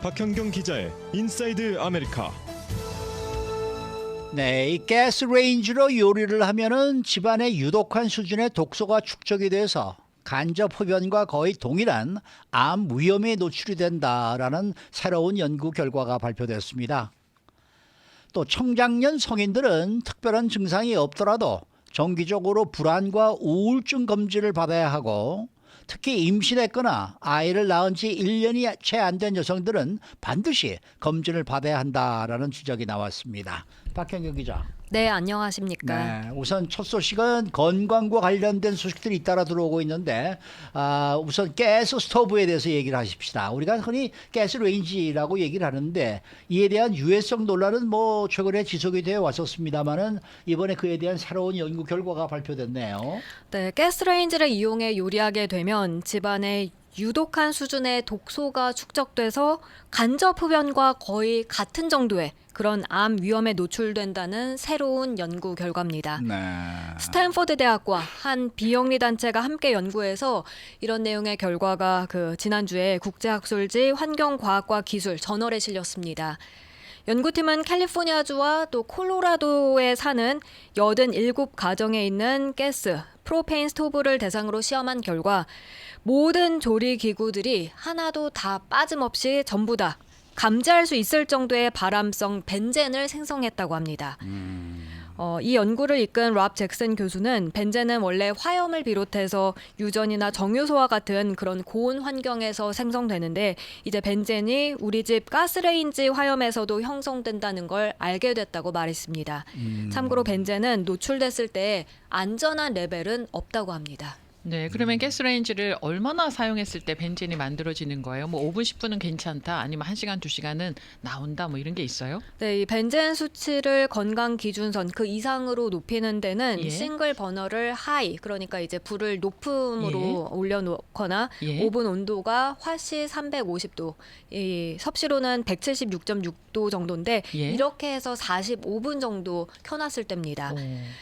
박현경 기자의 인사이드 아메리카. 네, 이 가스레인지로 요리를 하면은 집안의 유독한 수준의 독소가 축적이 돼서 간접 흡연과 거의 동일한 암 위험에 노출이 된다라는 새로운 연구 결과가 발표됐습니다. 또 청장년 성인들은 특별한 증상이 없더라도 정기적으로 불안과 우울증 검진을 받아야 하고, 특히 임신했거나 아이를 낳은 지 1년이 채 안 된 여성들은 반드시 검진을 받아야 한다라는 지적이 나왔습니다. 박현경 기자. 네, 안녕하십니까. 네, 우선 첫 소식은 건강과 관련된 소식들이 잇따라 들어오고 있는데, 우선 가스 스토브에 대해서 얘기를 하십시다. 우리가 흔히 가스레인지라고 얘기를 하는데 이에 대한 유해성 논란은 뭐 최근에 지속이 되어 왔었습니다만은 이번에 그에 대한 새로운 연구 결과가 발표됐네요. 네, 가스레인지를 이용해 요리하게 되면 집안에 유독한 수준의 독소가 축적돼서 간접 흡연과 거의 같은 정도의 그런 암 위험에 노출된다는 새로운 연구 결과입니다. 네. 스탠포드 대학과 한 비영리 단체가 함께 연구해서 이런 내용의 결과가 지난주에 국제학술지 환경과학과 기술 저널에 실렸습니다. 연구팀은 캘리포니아주와 또 콜로라도에 사는 87가정에 있는 가스, 프로페인 스토브를 대상으로 시험한 결과 모든 조리 기구들이 하나도 다 빠짐없이 전부 다 감지할 수 있을 정도의 발암성 벤젠을 생성했다고 합니다. 이 연구를 이끈 랍 잭슨 교수는 벤젠은 원래 화염을 비롯해서 유전이나 정유소와 같은 그런 고온 환경에서 생성되는데 이제 벤젠이 우리 집 가스레인지 화염에서도 형성된다는 걸 알게 됐다고 말했습니다. 참고로 벤젠은 노출됐을 때 안전한 레벨은 없다고 합니다. 네, 그러면 가스레인지를 얼마나 사용했을 때 벤젠이 만들어지는 거예요? 뭐 5분, 10분은 괜찮다, 아니면 1시간, 2시간은 나온다, 뭐 이런 게 있어요? 네, 이 벤젠 수치를 건강 기준선 그 이상으로 높이는 데는 예. 싱글 버너를 하이, 그러니까 이제 불을 높음으로 올려놓거나 예. 오븐 온도가 화씨 350도, 이 섭씨로는 176.6도 정도인데 예. 이렇게 해서 45분 정도 켜놨을 때입니다. 오.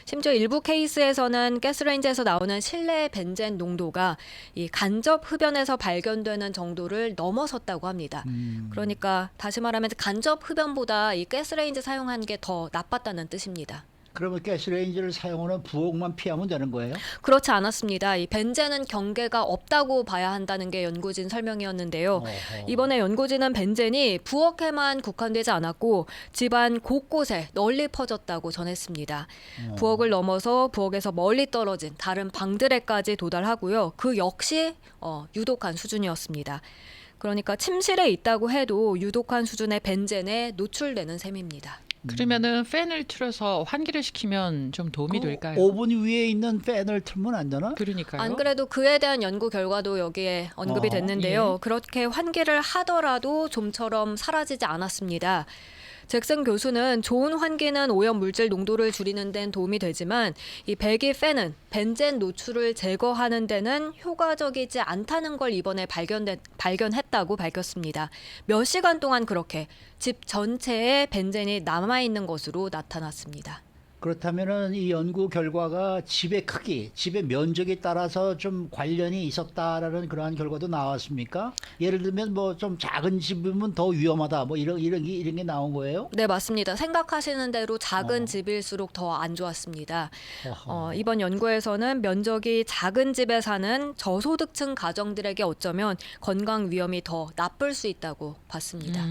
심지어 일부 케이스에서는 가스레인지에서 나오는 실내 벤젠 농도가 이 간접 흡연에서 발견되는 정도를 넘어섰다고 합니다. 그러니까 다시 말하면 간접 흡연보다 이 가스레인지 사용한 게 더 나빴다는 뜻입니다. 그러면 가스레인지를 사용하는 부엌만 피하면 되는 거예요? 그렇지 않았습니다. 이 벤젠은 경계가 없다고 봐야 한다는 게 연구진 설명이었는데요. 어허. 이번에 연구진은 벤젠이 부엌에만 국한되지 않았고 집안 곳곳에 널리 퍼졌다고 전했습니다. 부엌을 넘어서 부엌에서 멀리 떨어진 다른 방들에까지 도달하고요. 그 역시 유독한 수준이었습니다. 그러니까 침실에 있다고 해도 유독한 수준의 벤젠에 노출되는 셈입니다. 그러면은 팬을 틀어서 환기를 시키면 좀 도움이 될까요? 오븐 위에 있는 팬을 틀면 안 되나? 그러니까요. 안 그래도 그에 대한 연구 결과도 여기에 언급이 됐는데요. 예. 그렇게 환기를 하더라도 좀처럼 사라지지 않았습니다. 잭슨 교수는 좋은 환기는 오염 물질 농도를 줄이는 데는 도움이 되지만 이 배기 팬은 벤젠 노출을 제거하는 데는 효과적이지 않다는 걸 이번에 발견했다고 밝혔습니다. 몇 시간 동안 그렇게 집 전체에 벤젠이 남아있는 것으로 나타났습니다. 그렇다면은 이 연구 결과가 집의 크기, 집의 면적에 따라서 좀 관련이 있었다라는 그러한 결과도 나왔습니까? 예를 들면 뭐 좀 작은 집이면 더 위험하다, 뭐 이런 게 나온 거예요? 네, 맞습니다. 생각하시는 대로 작은 집일수록 더 안 좋았습니다. 어허. 이번 연구에서는 면적이 작은 집에 사는 저소득층 가정들에게 어쩌면 건강 위험이 더 나쁠 수 있다고 봤습니다.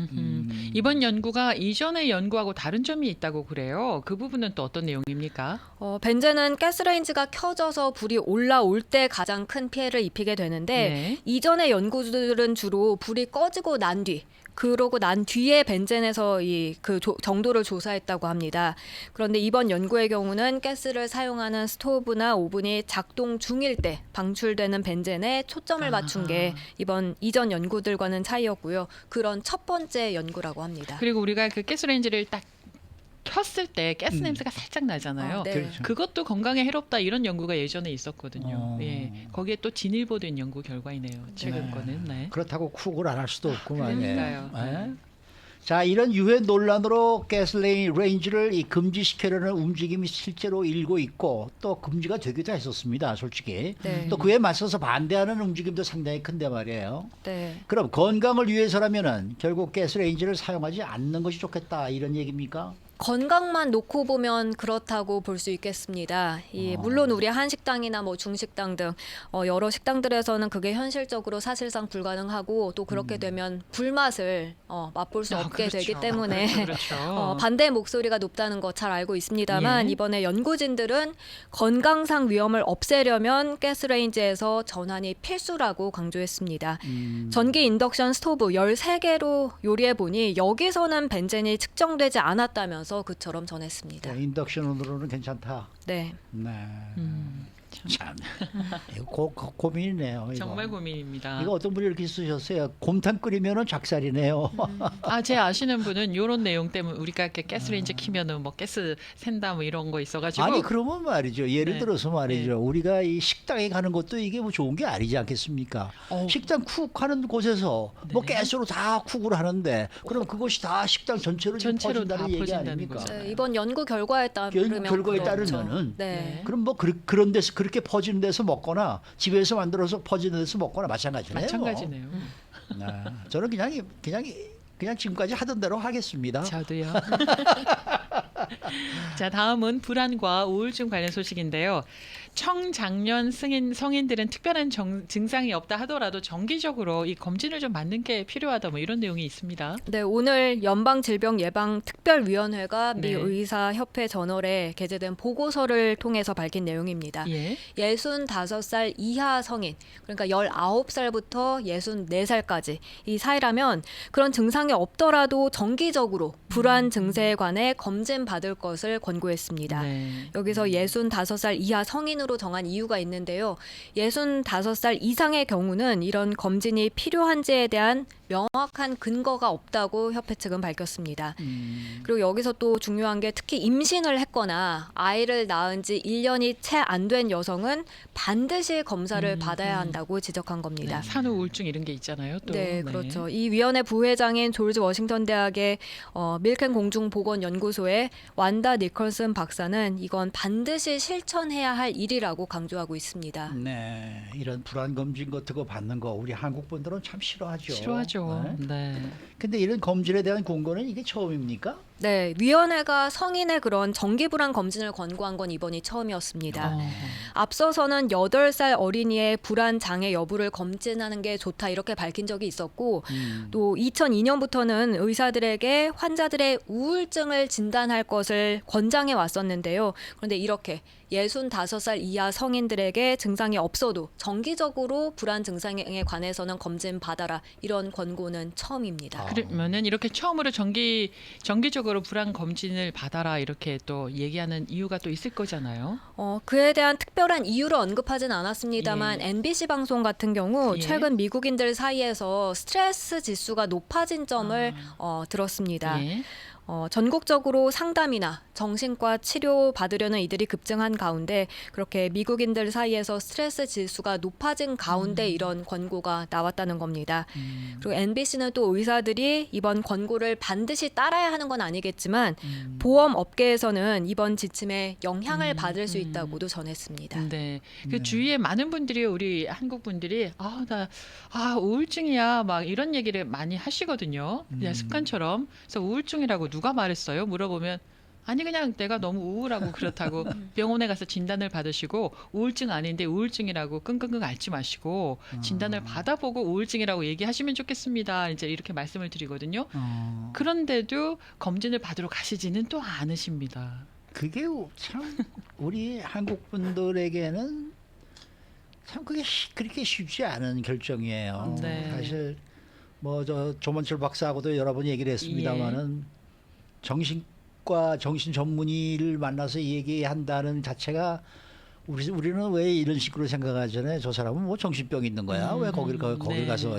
이번 연구가 이전의 연구하고 다른 점이 있다고 그래요. 그 부분은 또 어떤 내용입니까? 벤젠은 가스레인지가 켜져서 불이 올라올 때 가장 큰 피해를 입히게 되는데 네. 이전의 연구들은 주로 불이 꺼지고 난 뒤, 그러고 난 뒤에 벤젠에서 정도를 조사했다고 합니다. 그런데 이번 연구의 경우는 가스를 사용하는 스토브나 오븐이 작동 중일 때 방출되는 벤젠에 초점을 맞춘 게 이전 연구들과는 차이였고요. 그런 첫 번째 연구라고 합니다. 그리고 우리가 그 가스레인지를 딱 켰을 때 가스 냄새가 살짝 나잖아요. 네. 그렇죠. 그것도 건강에 해롭다, 이런 연구가 예전에 있었거든요. 어. 예, 거기에 또 진일보된 연구 결과이네요. 최근 네. 거는. 네. 그렇다고 쿡을 안 할 수도 없구만. 그러니까요. 예. 네. 자, 이런 유해 논란으로 가스레인지를 이 금지시키려는 움직임이 실제로 일고 있고 또 금지가 되기도 했었습니다. 솔직히. 네. 또 그에 맞서서 반대하는 움직임도 상당히 큰데 말이에요. 네. 그럼 건강을 위해서라면은 결국 가스레인지를 사용하지 않는 것이 좋겠다 이런 얘기입니까? 건강만 놓고 보면 그렇다고 볼 수 있겠습니다. 물론 우리 한식당이나 뭐 중식당 등 여러 식당들에서는 그게 현실적으로 사실상 불가능하고 또 그렇게 되면 불맛을 맛볼 수 없게 그렇죠. 되기 때문에 그렇죠. 반대 목소리가 높다는 거 잘 알고 있습니다만 예. 이번에 연구진들은 건강상 위험을 없애려면 가스레인지에서 전환이 필수라고 강조했습니다. 전기 인덕션 스토브 13개로 요리해 보니 여기서는 벤젠이 측정되지 않았다면서 그처럼 전했습니다. 인덕션으로는 괜찮다. 네. 네. 참. 참 이거 고민이네요. 이거. 정말 고민입니다. 이거 어떤 분이 이렇게 쓰셨어요. 곰탕 끓이면은 작살이네요. 제 아시는 분은 이런 내용 때문에 우리가 이렇게 가스레인지 키면은 뭐 가스 샌다 뭐 이런 거 있어가지고 아니 그러면 말이죠. 예를 네. 들어서 말이죠. 우리가 이 식당에 가는 것도 이게 뭐 좋은 게 아니지 않겠습니까? 식당 쿡 하는 곳에서 뭐 네. 가스로 다 쿡을 하는데 그럼 그것이 다 식당 전체로 지금 전체로 다 퍼진다는 얘기 퍼진다는 아닙니까? 거죠. 네, 이번 연구 결과에 따르면 결과에 그렇죠. 따르면은 네. 그럼 뭐 그런 데서 그렇게 퍼지는 데서 먹거나 집에서 만들어서 퍼지는 데서 먹거나 마찬가지네요. 마찬가지네요. 저는 그냥 지금까지 하던 대로 하겠습니다. 저도요. 자, 다음은 불안과 우울증 관련 소식인데요. 청장년 성인들은 특별한 증상이 없다 하더라도 정기적으로 이 검진을 좀 받는 게 필요하다 뭐 이런 내용이 있습니다. 네, 오늘 연방질병예방특별위원회가 미 네. 의사협회 저널에 게재된 보고서를 통해서 밝힌 내용입니다. 예. 65살 이하 성인, 그러니까 19살부터 64살까지 이 사이라면 그런 증상이 없더라도 정기적으로 불안 증세에 관해 검진 받을 것을 권고했습니다. 네. 여기서 65살 이하 성인으로 정한 이유가 있는데요. 65살 이상의 경우는 이런 검진이 필요한지에 대한 명확한 근거가 없다고 협회 측은 밝혔습니다. 그리고 여기서 또 중요한 게 특히 임신을 했거나 아이를 낳은 지 1년이 채 안 된 여성은 반드시 검사를 받아야 한다고 지적한 겁니다. 네. 산후 우울증 이런 게 있잖아요. 또. 네, 그렇죠. 이 위원회 부회장인 조지 워싱턴 대학의 밀켄 공중보건연구소의 완다 니컬슨 박사는 이건 반드시 실천해야 할 일이라고 강조하고 있습니다. 네, 이런 불안 검진 같은 거 받는 거 우리 한국 분들은 참 싫어하죠. 싫어하죠. 네. 근데 이런 검진에 대한 권고는 이게 처음입니까? 네, 위원회가 성인의 그런 정기 불안 검진을 권고한 건 이번이 처음이었습니다. 앞서서는 8살 어린이의 불안 장애 여부를 검진하는 게 좋다 이렇게 밝힌 적이 있었고 또 2002년부터는 의사들에게 환자들의 우울증을 진단할 것을 권장해 왔었는데요. 그런데 이렇게 65살 이하 성인들에게 증상이 없어도 정기적으로 불안 증상에 관해서는 검진 받아라 이런 권고는 처음입니다. 그러면은 이렇게 처음으로 정기적으로 불안 검진을 받아라 이렇게 또 얘기하는 이유가 또 있을 거잖아요. 그에 대한 특별한 이유를 언급하진 않았습니다만 NBC 방송 같은 경우 예. 최근 미국인들 사이에서 스트레스 지수가 높아진 점을 들었습니다. 예. 전국적으로 상담이나 정신과 치료 받으려는 이들이 급증한 가운데 그렇게 미국인들 사이에서 스트레스 지수가 높아진 가운데 이런 권고가 나왔다는 겁니다. 그리고 NBC는 또 의사들이 이번 권고를 반드시 따라야 하는 건 아니겠지만 보험 업계에서는 이번 지침에 영향을 받을 수 있다고도 전했습니다. 네. 그 주위에 많은 분들이 우리 한국 분들이 나 우울증이야 막 이런 얘기를 많이 하시거든요. 그냥 습관처럼. 그래서 우울증이라고 누가 말했어요? 물어보면 아니 그냥 내가 너무 우울하고 그렇다고 병원에 가서 진단을 받으시고 우울증 아닌데 우울증이라고 끙끙끙 앓지 마시고 진단을 받아보고 우울증이라고 얘기하시면 좋겠습니다. 이제 이렇게 말씀을 드리거든요. 그런데도 검진을 받으러 가시지는 또 않으십니다. 그게 참 우리 한국 분들에게는 참 그게 그렇게 쉽지 않은 결정이에요. 네. 사실 뭐 저 조문철 박사하고도 여러 번 얘기를 했습니다만은 정신과 정신 전문의를 만나서 얘기한다는 자체가 우리는 왜 이런 식으로 생각하잖아요. 저 사람은 뭐 정신병이 있는 거야. 왜 거길 네. 가서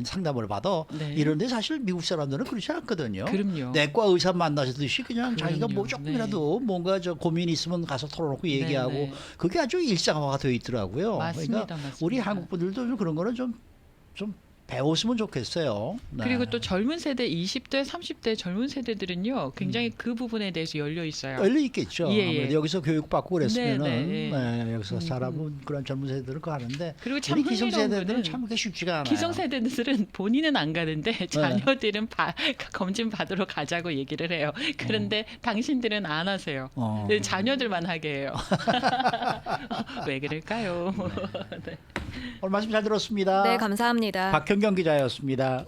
상담을 받아? 네. 이런데 사실 미국 사람들은 그렇지 않거든요. 그럼요. 내과 의사 만나시듯이 그냥 자기가 뭐 그럼요. 조금이라도 뭔가 저 고민 있으면 가서 털어놓고 얘기하고 네. 그게 아주 일상화가 되어 있더라고요. 맞습니다. 그러니까 맞습니다. 우리 한국 분들도 좀 그런 거는 좀 배웠으면 좋겠어요. 네. 그리고 또 젊은 세대 20대, 30대 젊은 세대들은요. 굉장히 그 부분에 대해서 열려 있어요. 열려 있겠죠. 예, 예. 아무래도 여기서 교육받고 그랬으면은 네, 네. 여기서 살아본 그런 젊은 세대들은 그거 하는데 그리고 참 우리 흥미로운 기성세대들은 거는 참 그게 쉽지가 않아요. 기성세대들은 본인은 안 가는데 자녀들은 검진 받으러 가자고 얘기를 해요. 그런데 당신들은 안 하세요. 네, 자녀들만 하게 해요. 왜 그럴까요? 네. 오늘 말씀 잘 들었습니다. 네, 감사합니다. 박현경 기자였습니다.